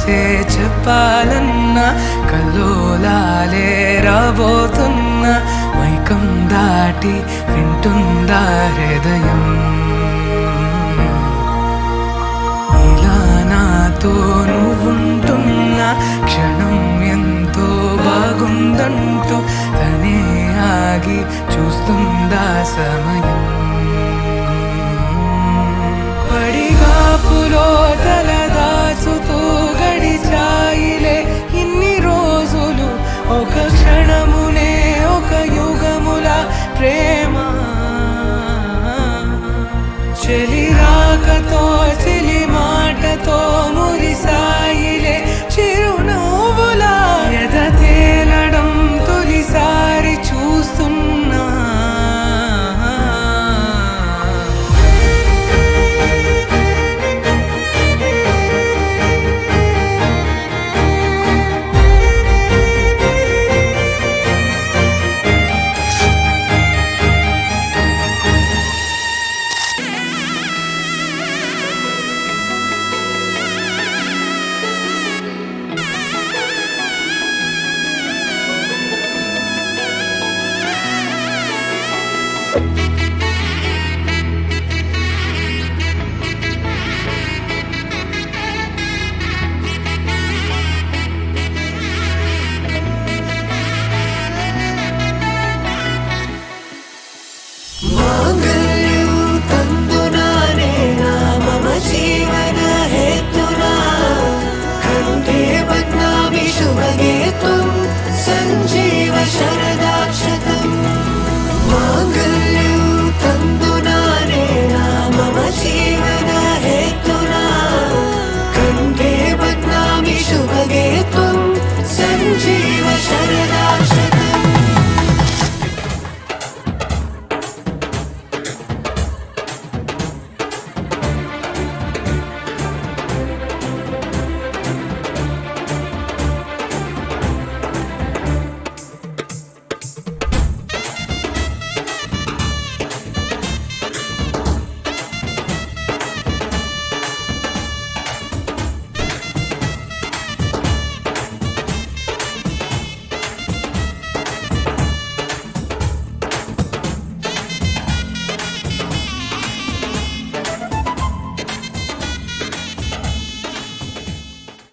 మనసే చెప్పాలన్నా కల్లోలాలే రాబోతున్నా మైకం దాటి వింటుందా హృదయం ఇలా నాతో నువ్వుంటున్నా క్షణం ఎంతో బాగుందంటూ తనే ఆగి చూస్తుందా సమయం పడిగాపులో తల దాచుతూ గడిచాయిలే ఇన్ని రోజులు ఒక క్షణమునే ఒక యుగముల ప్రేమ చెలి రాకతో చెలి మాటతో మురిసాయిలే చిరు